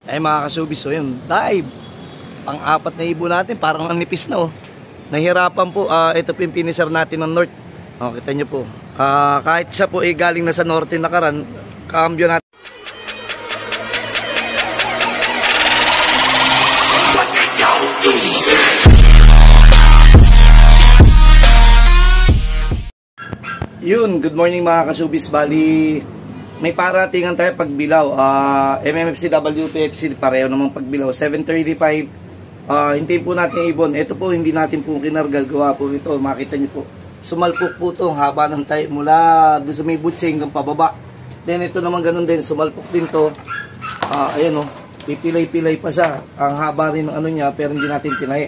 Ay mga kasubis, so yun, dive. Pang-apat na ibon natin, parang ang nipis na oh. Nahirapan po, ito po yung finisher natin ng north. Oh, kita nyo po. Kahit siya po galing na sa norte nakaran, kambyo natin. Yun, good morning mga kasubis. Bali, may paratingan tayo pagbilaw. MMFC WPFC, pareho namang pagbilaw. 7:35. Hintayin po natin yung ibon. Ito po, hindi natin po kinargal. Gawa po ito. Makita nyo po. Sumalpok po ito. Haba ng tayo mula doon sa may butse hanggang pababa. Then ito naman ganun din. Sumalpok din to. Ayan o. Pipilay-pilay pa siya. Ang haba rin ng ano niya, pero hindi natin tinahi.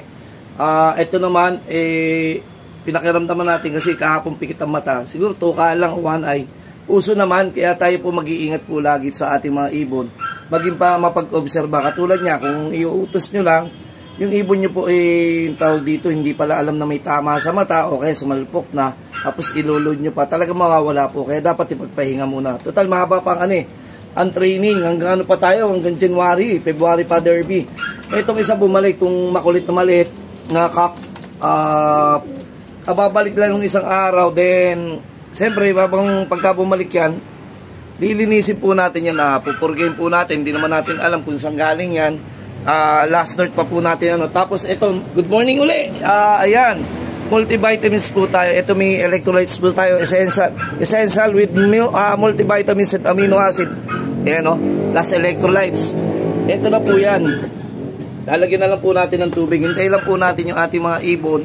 Ito naman, pinakiramdaman natin kasi kahapon pikit ang mata. Siguro tuka lang, one eye. Uso naman, kaya tayo po mag-iingat po lagi sa ating mga ibon. Maging pa mapag-obserba. Katulad niya, kung iuutos nyo lang, yung ibon nyo po tawag dito, hindi pala alam na may tama sa mata o kaya sumalpok na, tapos ilulod nyo pa, talaga mawawala po. Kaya dapat ipagpahinga muna. Total, mahaba pang ang training. Hanggang ano pa tayo? Hanggang January, February pa derby. Itong isa bumalik, itong makulit na maliit, na kak, babalik lang ng isang araw, then siyempre babang pagka bumalik yan, lilinisin po natin yan, pupurgain po natin, hindi naman natin alam kung saan galing yan. Last note pa po natin tapos ito, good morning uli. Ayan, multivitamins po tayo. Ito may electrolytes po tayo, essential with multivitamins and amino acid. Ayan last electrolytes. Ito na po yan, lalagyan na lang po natin ng tubig. Hintayin lang po natin yung ating mga ibon.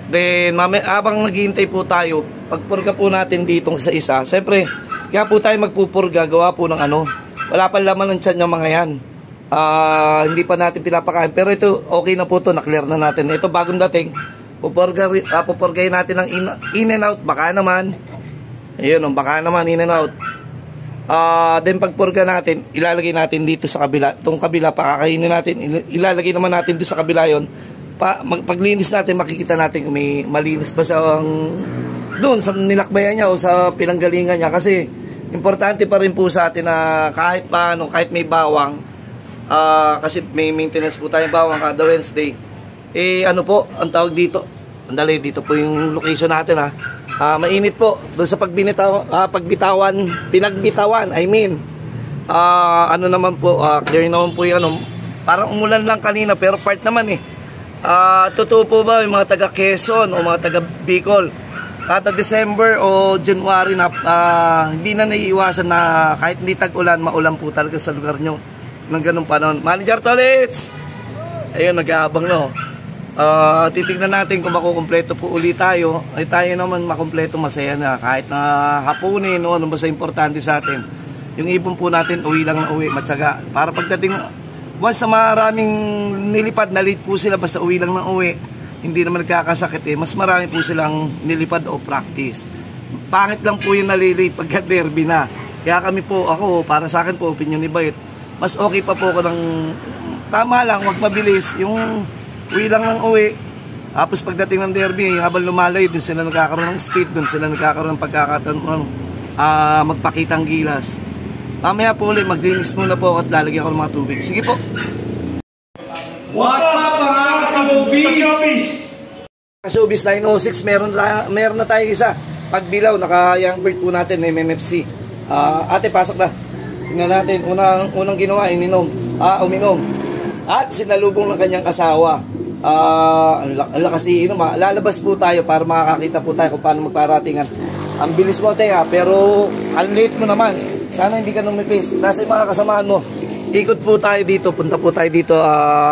Then, habang naghihintay po tayo, pagpurga po natin dito sa isa. Siyempre, kaya po tayo magpupurga, gawa po ng wala pa laman ng tiyan yung mga yan. Hindi pa natin pinapakain. Pero ito, okay na po ito, na-clear na natin. Ito, bagong dating, pupurgayin natin ng in and out. Baka naman, ayun, baka naman, in and out. Then, pagpurga natin, ilalagay natin dito sa kabila. Itong kabila, pakakainin natin, ilalagay naman natin dito sa kabila yon. Paglinis natin, makikita natin kung may malinis pa sa doon sa nilakbayan niya o sa pinanggalingan niya. Kasi importante pa rin po sa atin na kahit paano, kahit may bawang, kasi may maintenance po tayong bawang kada Wednesday, ano po ang tawag dito, andali, dito po yung location natin mainit po doon sa pinagbitawan, I mean ano naman po, clear naman po yung parang umulan lang kanina pero part naman totoo po ba yung mga taga Quezon o mga taga Bicol, kada December o January na hindi na naiiwasan na kahit hindi tag-ulan, maulan po talaga sa lugar nyo ng ganung panahon. Manager Tolits, ayun, nag-aabang titignan natin kung makukumpleto po ulit tayo. Ay tayo naman makumpleto, masaya na kahit na hapunin ano ba sa importante sa atin, yung ibon po natin uwi lang na uwi, matyaga para pagdating once na maraming nilipad, na-late po sila basta uwi lang ng uwi, hindi naman nagkakasakit mas marami po silang nilipad o practice. Pangit lang po yung nalilate pagka derby na. Kaya kami po, ako, para sa akin po, opinion ni Bayet, mas okay pa po ako ng tama lang, wag mabilis, yung uwi lang ng uwi. Tapos pagdating ng derby, habang lumalayo, dun sila nagkakaroon ng speed, dun sila nagkakaroon ng pagkakataon magpakitang gilas. Mamaya po ulit, maglinis muna po at lalagyan ko ng mga tubig. Sige po. What's up mga kasubis? Kasubis 906, meron na tayo isa. Pagbilaw, naka-young bird po natin, MMFC. Ate, pasok na. Tingnan natin, unang ginawa, uminom. At sinalubong ng kanyang asawa. Ang lakas iinom. Lalabas po tayo para makakakita po tayo kung paano magparatingan. Ang bilis mo, te, pero ang late mo naman. Sana hindi ka numipis. Nasa yung mga kasamaan mo. Ikot po tayo dito. Punta po tayo dito.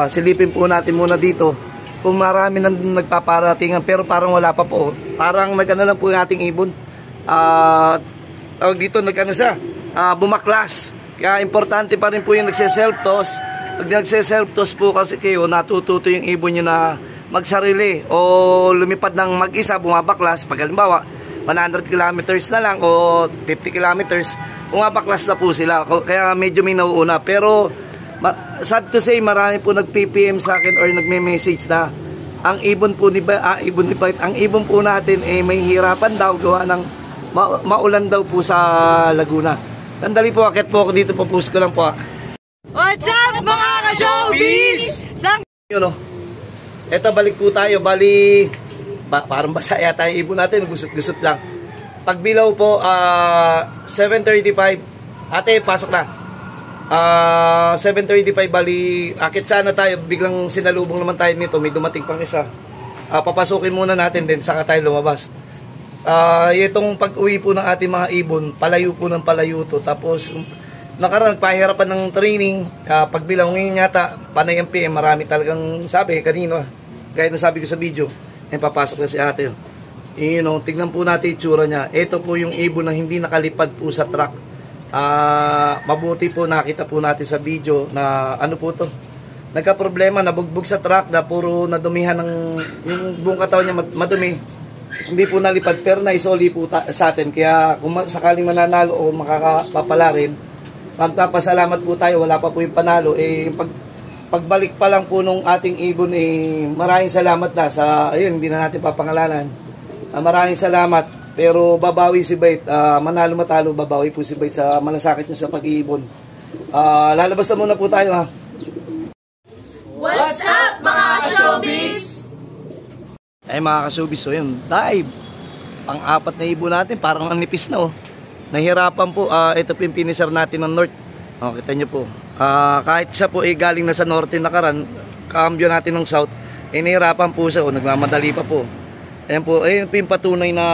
Silipin po natin muna dito. Kung marami nang nagpaparatingan. Pero parang wala pa po. Parang nag-ano lang po yung ating ibon. Tawag dito, siya. Bumaklas. Kaya importante pa rin po yung nagse-self-toss. Pag nagse-self-toss po kasi kayo, natututo yung ibon nyo na magsarili. O lumipad ng mag-isa, bumabaklas. Pag halimbawa, 100 kilometers na lang o 50 kilometers, bumabaklas na po sila. Kaya medyo may nauuna. Pero sad to say, marami po nag-PPM sa akin or nagme-message na ang ibon po ang ibon po natin may hirapan daw gawa ng maulan daw po sa Laguna. Sandali po, akit po ako dito, papost ko lang po. What's up, Showbiz! Yun o. Eto, balik po tayo. Bali, parang basa yata yung ibon natin. Gusot-gusot lang. Pagbilaw po, 7:35. Ate, pasok na. 7:35, bali, akit sana tayo. Biglang sinalubong naman tayo nito. May dumating pang isa. Papasukin muna natin din, saka tayo lumabas. Itong pag-uwi po ng ating mga ibon, palayo po ng palayo to. Tapos, nakaraan, pahirapan ng training. Pagbilang ngayon yata, panay ang PM, marami talagang sabi kanino. Gaya na sabi ko sa video, papasok na si ate. Tignan po natin yung tsura niya. Ito po yung ibon na hindi nakalipad po sa truck. Mabuti po nakita po natin sa video na ano po to. Nagka-problema, nabugbog sa truck na puro nadumihan ng yung buong katawan niya madumi. Hindi po nalipad pero naisoli po sa atin. Kaya kung sakaling mananalo o makakapapala rin, magpapasalamat po tayo, wala pa po yung panalo. Pagbalik pa lang po nung ating ibon, maraming salamat na sa, ayun, hindi na natin papangalanan. Maraming salamat, pero babawi si Bait. Manalo matalo, babawi po si Bait sa malasakit niya sa pag-iibon. Lalabas na muna po tayo, ha. What's up, mga ka-showbiz? Mga ka-showbiz, so yun, dive. Pang-apat na ibon natin, parang ang nipis na, oh. Nahirapan po, ito po yung finisher natin ng North. Kita nyo po. Kahit siya po galing na sa Norte nakaran, kaambyo natin ng South, nahirapan po siya, nagmamadali pa po. Ayan po, ayun po yung patunay na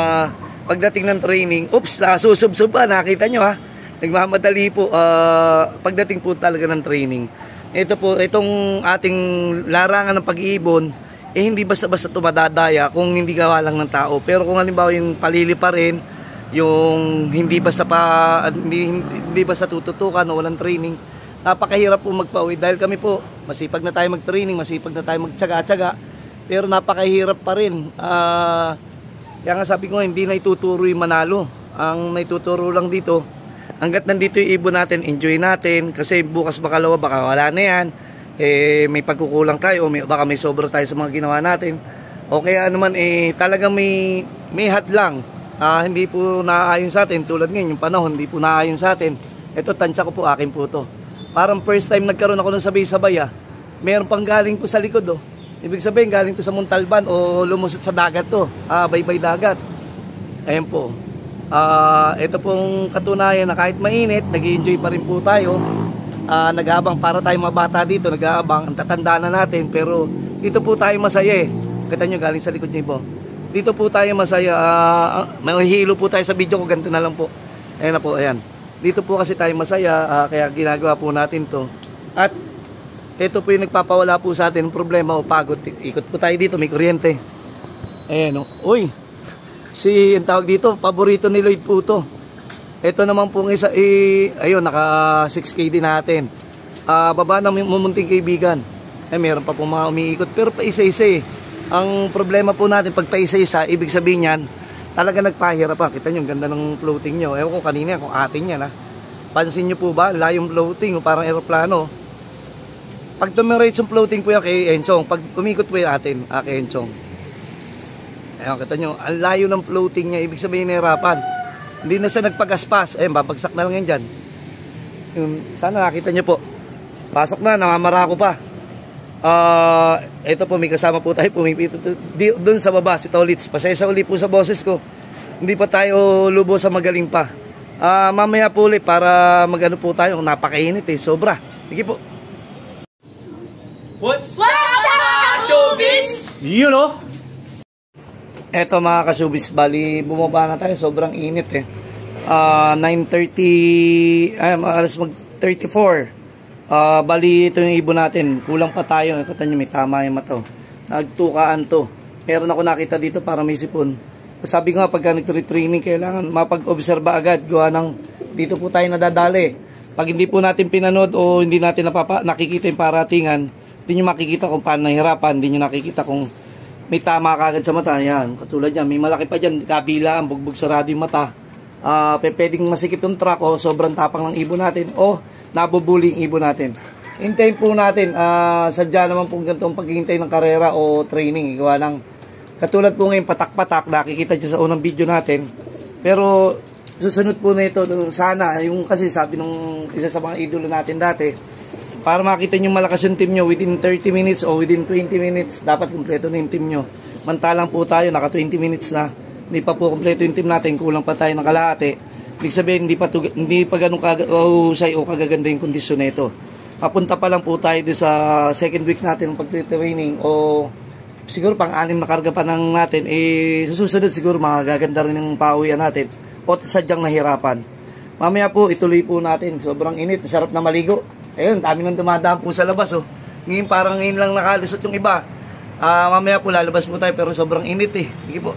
pagdating ng training, oops, nasusub-sub pa, nakita nyo ha. Nagmamadali po, pagdating po talaga ng training. Ito po, itong ating larangan ng pag-iibon, hindi basta-basta tumadadaya kung hindi gawa lang ng tao. Pero kung halimbawa yung palili pa rin, yung hindi basta tututukan o walang training, napakahirap po magpauwi dahil kami po masipag na tayo mag-training, masipag na tayo magtsaga-tsaga, pero napakahirap pa rin. Kaya nga sabi ko, hindi na ituturo yung manalo. Ang naituturo lang dito, hanggat nandito yung ibon natin, enjoy natin, kasi bukas bakalawa baka wala na yan, may pagkukulang tayo o baka may sobra tayo sa mga ginawa natin, o kaya naman talagang may hadlang. Hindi po naaayon sa atin, tulad ngayon yung panahon hindi po naaayon sa atin. Ito, tansya ko po, akin po to. Parang first time nagkaroon ako ng sabay-sabay, meron pang galing po sa likod, ibig sabihin galing po sa Montalban o lumusot sa dagat to, baybay dagat. Ayan po. Ito pong katunayan na kahit mainit, nag-i-enjoy pa rin po tayo. Nag-aabang, para tayo mga bata dito, nag-aabang, ang tatanda na natin, pero dito po tayo masaya. Kita nyo, galing sa likod niyo po. Dito po tayo masaya. Mahihilo po tayo sa video ko, ganito na lang po. Ayan na po, ayan. Dito po kasi tayo masaya, kaya ginagawa po natin to. At ito po yung nagpapawala po sa atin ng problema o pagod. Ikot po tayo dito, may kuryente. Ayan o. Uy, ang tawag dito, paborito ni Lloyd po to. Ito naman po ng isa, ayun, naka 6K din natin. Baba na mumunting kaibigan. Meron pa po mga umiikot, pero pa isa-isa Ang problema po natin, pag paisa-isa, ibig sabihin yan, talaga nagpahirap pa. Kita nyo, ganda ng floating nyo. Ewan ko kanina kung atin yan, Pansin nyo po ba, layong floating, parang aeroplano. Pag tumirates yung floating po yan kay Enchong, pag umikot po yung atin, kay Enchong. Ayan, kita nyo, ang layo ng floating niya, ibig sabihin nahirapan. Hindi na siya nagpagaspas. Babagsak na lang yan dyan. Sana nakita nyo po. Pasok na, namamara ko pa. Ito po, may kasama po tayo pumipito doon sa baba, si Tolits. Pasensya ulit po sa boses ko, hindi pa tayo lubo sa magaling pa. Mamaya po ulit para magano po tayo, napakainit sobra. Sige po. What's up, mga showbiz? Yun o. Eto mga ka-showbiz, bali bumaba na tayo, sobrang init 9:30, alas mag-34. Bali ito yung ibon natin, kulang pa tayo. Kita nyo, may tama yung mata. Nagtukaan to. Meron ako nakita dito para may sipon. Sabi ko nga, pagka nag-training, kailangan mapag-obserba agad. Gawa ng dito po tayo nadadali. Pag hindi po natin pinanood o hindi natin nakikita yung paratingan, hindi nyo makikita kung paano nahirapan, hindi nyo nakikita kung may tama kagad sa mata. Yan, katulad yan, may malaki pa dyan, kabilaan, bugbog sarado yung mata. Pwedeng masikip yung track o sobrang tapang ng ibon natin o nabubuling ibon natin. Hintayin po natin, sadya naman po ganitong paghihintay ng karera o training. Gawa ng, katulad po ngayon patak-patak, nakikita dyan sa unang video natin. Pero susunod po na ito, sana, yung kasi sabi nung isa sa mga idolo natin dati, para makita nyo malakas yung team nyo within 30 minutes o within 20 minutes, dapat kumpleto na yung team nyo. Mantalang po tayo, naka 20 minutes na, hindi pa po kumpleto yung team natin, kulang pa tayo ng kalahati. Ibig sabihin, hindi pa ganun kahusay o kagaganda yung kondisyon nito. Papunta pa lang po tayo sa second week natin ng pag-training o siguro pang-anim na karga pa ng natin, sa susunod siguro magaganda rin yung pauwian natin o sadyang nahirapan. Mamaya po, ituloy po natin. Sobrang init, sarap na maligo. Ayun, dami nang dumadaan po sa labas. Ngayon parang ngayon lang nakalisot yung iba. Mamaya po lalabas po tayo pero sobrang init eh. Sige po.